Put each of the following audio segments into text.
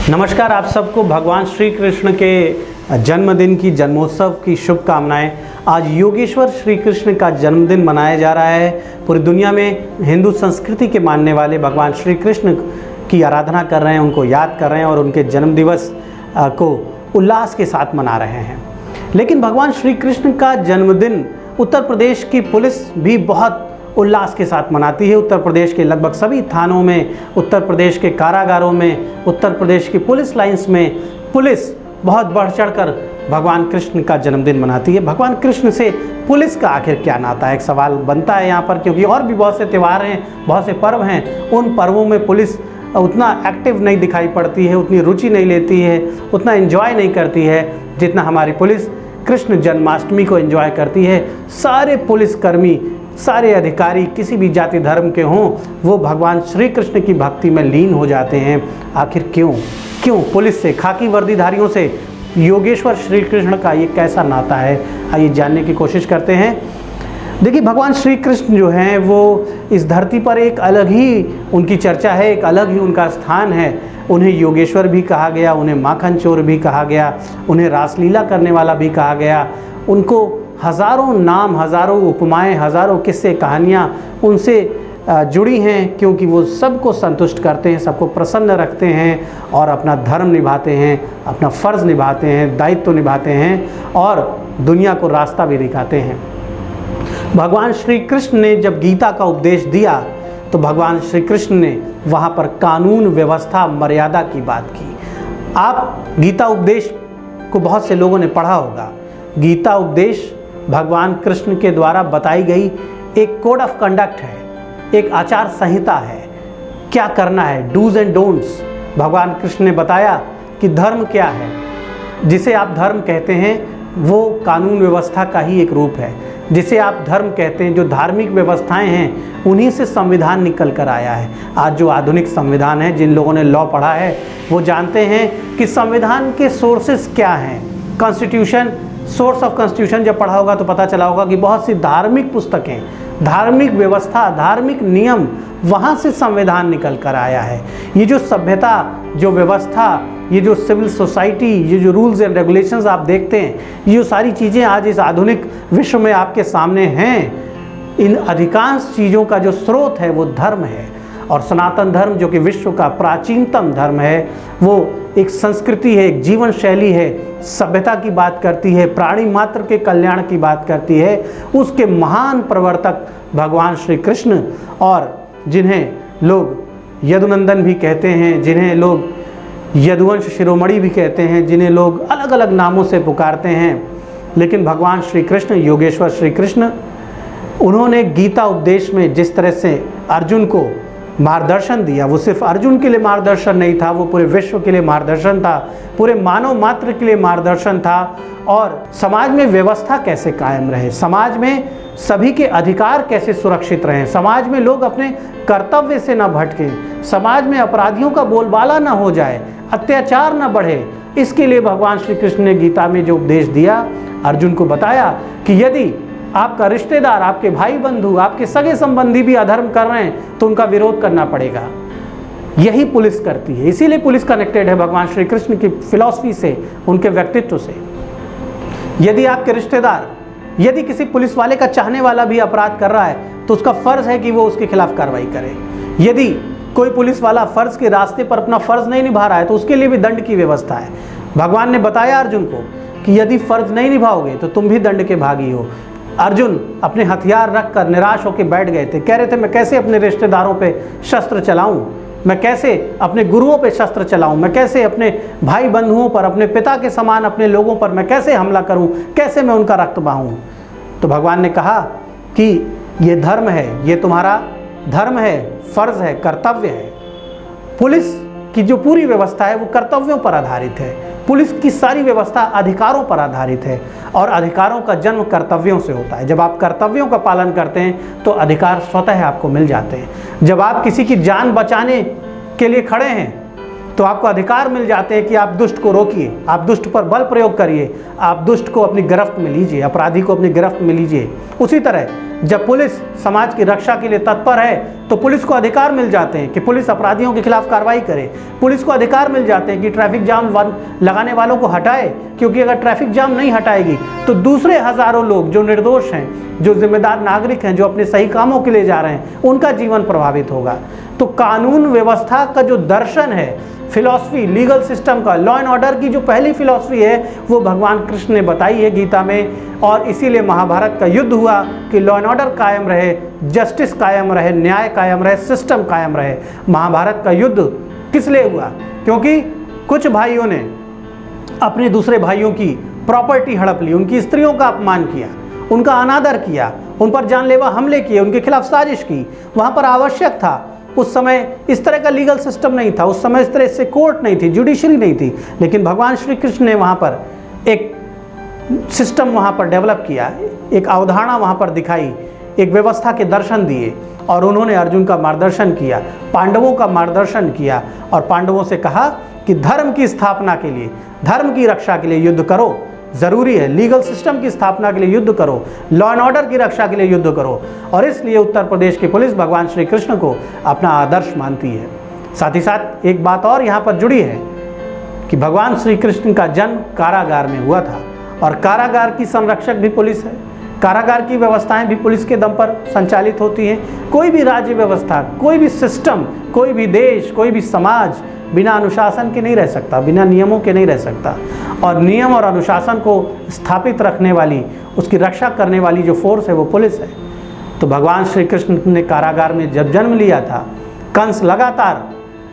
नमस्कार, आप सबको भगवान श्री कृष्ण के जन्मदिन की जन्मोत्सव की शुभकामनाएं। आज योगेश्वर श्री कृष्ण का जन्मदिन मनाया जा रहा है। पूरी दुनिया में हिंदू संस्कृति के मानने वाले भगवान श्री कृष्ण की आराधना कर रहे हैं, उनको याद कर रहे हैं और उनके जन्म दिवस को उल्लास के साथ मना रहे हैं। लेकिन भगवान श्री कृष्ण का जन्मदिन उत्तर प्रदेश की पुलिस भी बहुत उल्लास के साथ मनाती है। उत्तर प्रदेश के लगभग सभी थानों में, उत्तर प्रदेश के कारागारों में, उत्तर प्रदेश की पुलिस लाइंस में पुलिस बहुत बढ़ चढ़कर भगवान कृष्ण का जन्मदिन मनाती है। भगवान कृष्ण से पुलिस का आखिर क्या नाता है, एक सवाल बनता है यहाँ पर, क्योंकि और भी बहुत से त्यौहार हैं, बहुत से पर्व हैं। उन पर्वों में पुलिस उतना एक्टिव नहीं दिखाई पड़ती है, उतनी रुचि नहीं लेती है, उतना एंजॉय नहीं करती है जितना हमारी पुलिस कृष्ण जन्माष्टमी को एंजॉय करती है। सारे पुलिसकर्मी, सारे अधिकारी किसी भी जाति धर्म के हों, वो भगवान श्री कृष्ण की भक्ति में लीन हो जाते हैं। आखिर क्यों पुलिस से, खाकी वर्दीधारियों से योगेश्वर श्री कृष्ण का ये कैसा नाता है, आइए जानने की कोशिश करते हैं। देखिए, भगवान श्री कृष्ण जो हैं वो इस धरती पर एक अलग ही उनकी चर्चा है, एक अलग ही उनका स्थान है। उन्हें योगेश्वर भी कहा गया, उन्हें माखन चोर भी कहा गया, उन्हें रासलीला करने वाला भी कहा गया। उनको हज़ारों नाम, हज़ारों उपमाएं, हज़ारों किस्से कहानियाँ उनसे जुड़ी हैं, क्योंकि वो सबको संतुष्ट करते हैं, सबको प्रसन्न रखते हैं और अपना धर्म निभाते हैं, अपना फ़र्ज़ निभाते हैं, दायित्व निभाते हैं और दुनिया को रास्ता भी दिखाते हैं। भगवान श्री कृष्ण ने जब गीता का उपदेश दिया तो भगवान श्री कृष्ण ने वहाँ पर कानून, व्यवस्था, मर्यादा की बात की। आप गीता उपदेश को बहुत से लोगों ने पढ़ा होगा। गीता उपदेश भगवान कृष्ण के द्वारा बताई गई एक कोड ऑफ कंडक्ट है, एक आचार संहिता है, क्या करना है, डूज एंड डोंट्स। भगवान कृष्ण ने बताया कि धर्म क्या है। जिसे आप धर्म कहते हैं वो कानून व्यवस्था का ही एक रूप है। जिसे आप धर्म कहते हैं, जो धार्मिक व्यवस्थाएं हैं, उन्हीं से संविधान निकल कर आया है। आज जो आधुनिक संविधान है, जिन लोगों ने लॉ पढ़ा है वो जानते हैं कि संविधान के सोर्सेस क्या हैं। कॉन्स्टिट्यूशन, सोर्स ऑफ कॉन्स्टिट्यूशन जब पढ़ा होगा तो पता चला होगा कि बहुत सी धार्मिक पुस्तकें, धार्मिक व्यवस्था, धार्मिक नियम, वहाँ से संविधान निकल कर आया है। ये जो सभ्यता, जो व्यवस्था, ये जो सिविल सोसाइटी, ये जो रूल्स एंड रेगुलेशंस आप देखते हैं, ये जो सारी चीज़ें आज इस आधुनिक विश्व में आपके सामने हैं, इन अधिकांश चीज़ों का जो स्रोत है वो धर्म है। और सनातन धर्म, जो कि विश्व का प्राचीनतम धर्म है, वो एक संस्कृति है, एक जीवन शैली है, सभ्यता की बात करती है, प्राणी मात्र के कल्याण की बात करती है। उसके महान प्रवर्तक भगवान श्री कृष्ण, और जिन्हें लोग यदुनंदन भी कहते हैं, जिन्हें लोग यदुवंश शिरोमणि भी कहते हैं, जिन्हें लोग अलग अलग नामों से पुकारते हैं। लेकिन भगवान श्री कृष्ण, योगेश्वर श्री कृष्ण, उन्होंने गीता उपदेश में जिस तरह से अर्जुन को मार्गदर्शन दिया, वो सिर्फ अर्जुन के लिए मार्गदर्शन नहीं था, वो पूरे विश्व के लिए मार्गदर्शन था, पूरे मानव मात्र के लिए मार्गदर्शन था। और समाज में व्यवस्था कैसे कायम रहे, समाज में सभी के अधिकार कैसे सुरक्षित रहें, समाज में लोग अपने कर्तव्य से न भटकें, समाज में अपराधियों का बोलबाला न हो जाए, अत्याचार न बढ़े, इसके लिए भगवान श्री कृष्ण ने गीता में जो उपदेश दिया, अर्जुन को बताया कि यदि आपका रिश्तेदार, आपके भाई बंधु, आपके सगे संबंधी भी अधर्म कर रहे हैं तो उनका विरोध करना पड़ेगा। यही पुलिस करती है। इसीलिए पुलिस कनेक्टेड है भगवान श्री कृष्ण की फिलॉसफी से, उनके व्यक्तित्व से। यदि आपके रिश्तेदार, यदि किसी पुलिस वाले का चाहने वाला भी अपराध कर रहा है तो उसका फर्ज है कि वो उसके खिलाफ कार्रवाई करे। यदि कोई पुलिस वाला फर्ज के रास्ते पर अपना फर्ज नहीं निभा रहा है तो उसके लिए भी दंड की व्यवस्था है। भगवान ने बताया अर्जुन को कि यदि फर्ज नहीं निभाओगे तो तुम भी दंड के भागी हो। अर्जुन अपने हथियार रखकर निराश होकर बैठ गए थे, कह रहे थे मैं कैसे अपने रिश्तेदारों पे शस्त्र चलाऊं, मैं कैसे अपने गुरुओं पे शस्त्र चलाऊं, मैं कैसे अपने भाई बंधुओं पर, अपने पिता के समान अपने लोगों पर मैं कैसे हमला करूं, कैसे मैं उनका रक्त बहाऊं। तो भगवान ने कहा कि ये धर्म है, ये तुम्हारा धर्म है, फर्ज है, कर्तव्य है। पुलिस की जो पूरी व्यवस्था है वो कर्तव्यों पर आधारित है। पुलिस की सारी व्यवस्था अधिकारों पर आधारित है और अधिकारों का जन्म कर्तव्यों से होता है। जब आप कर्तव्यों का पालन करते हैं तो अधिकार स्वतः आपको मिल जाते हैं। जब आप किसी की जान बचाने के लिए खड़े हैं तो आपको अधिकार मिल जाते हैं कि आप दुष्ट को रोकिए, आप दुष्ट पर बल प्रयोग करिए, आप दुष्ट को अपनी गिरफ्त में लीजिए, अपराधी को अपनी गिरफ्त में लीजिए। उसी तरह जब पुलिस समाज की रक्षा के लिए तत्पर है तो पुलिस को अधिकार मिल जाते हैं कि पुलिस अपराधियों के खिलाफ कार्रवाई करे। पुलिस को अधिकार मिल जाते हैं कि ट्रैफिक जाम लगाने वालों को हटाए, क्योंकि अगर ट्रैफिक जाम नहीं हटाएगी तो दूसरे हजारों लोग जो निर्दोष हैं, जो जिम्मेदार नागरिक हैं, जो अपने सही कामों के लिए जा रहे हैं, उनका जीवन प्रभावित होगा। तो कानून व्यवस्था का जो दर्शन है, फिलॉसफी, लीगल सिस्टम का, लॉ एंड ऑर्डर की जो पहली फिलॉसफी है वो भगवान कृष्ण ने बताई है गीता में। और इसीलिए महाभारत का युद्ध हुआ कि लॉ एंड ऑर्डर कायम रहे, जस्टिस कायम रहे, न्याय कायम रहे, सिस्टम कायम रहे। महाभारत का युद्ध किस लिए हुआ? क्योंकि कुछ भाइयों ने अपने दूसरे भाइयों की प्रॉपर्टी हड़प ली, उनकी स्त्रियों का अपमान किया, उनका अनादर किया, उन पर जानलेवा हमले किए, उनके खिलाफ साजिश की। वहाँ पर आवश्यक था, उस समय इस तरह का लीगल सिस्टम नहीं था, उस समय इस तरह से कोर्ट नहीं थी, जुडिशरी नहीं थी, लेकिन भगवान श्री कृष्ण ने वहाँ पर एक सिस्टम वहाँ पर डेवलप किया, एक अवधारणा वहाँ पर दिखाई, एक व्यवस्था के दर्शन दिए। और उन्होंने अर्जुन का मार्गदर्शन किया, पांडवों का मार्गदर्शन किया और पांडवों से कहा कि धर्म की स्थापना के लिए, धर्म की रक्षा के लिए युद्ध करो, ज़रूरी है। लीगल सिस्टम की स्थापना के लिए युद्ध करो, लॉ एंड ऑर्डर की रक्षा के लिए युद्ध करो। और इसलिए उत्तर प्रदेश की पुलिस भगवान श्री कृष्ण को अपना आदर्श मानती है। साथ ही साथ एक बात और यहाँ पर जुड़ी है कि भगवान श्री कृष्ण का जन्म कारागार में हुआ था और कारागार की संरक्षक भी पुलिस है। कारागार की व्यवस्थाएं भी पुलिस के दम पर संचालित होती हैं। कोई भी राज्य व्यवस्था, कोई भी सिस्टम, कोई भी देश, कोई भी समाज बिना अनुशासन के नहीं रह सकता, बिना नियमों के नहीं रह सकता। और नियम और अनुशासन को स्थापित रखने वाली, उसकी रक्षा करने वाली जो फोर्स है वो पुलिस है। तो भगवान श्री कृष्ण ने कारागार में जब जन्म लिया था, कंस लगातार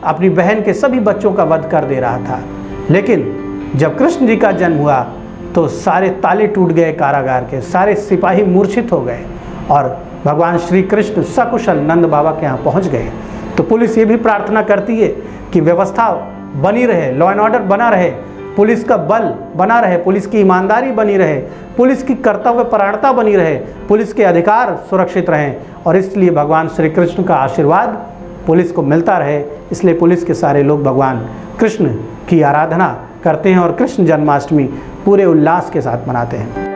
अपनी बहन के सभी बच्चों का वध कर दे रहा था, लेकिन जब कृष्ण जी का जन्म हुआ तो सारे ताले टूट गए कारागार के, सारे सिपाही मूर्छित हो गए और भगवान श्री कृष्ण सकुशल नंद बाबा के यहाँ पहुँच गए। तो पुलिस ये भी प्रार्थना करती है कि व्यवस्था बनी रहे, लॉ एंड ऑर्डर बना रहे, पुलिस का बल बना रहे, पुलिस की ईमानदारी बनी रहे, पुलिस की कर्तव्य परायणता बनी रहे, पुलिस के अधिकार सुरक्षित रहें। और इसलिए भगवान श्री कृष्ण का आशीर्वाद पुलिस को मिलता रहे। इसलिए पुलिस के सारे लोग भगवान कृष्ण की आराधना करते हैं और कृष्ण जन्माष्टमी पूरे उल्लास के साथ मनाते हैं।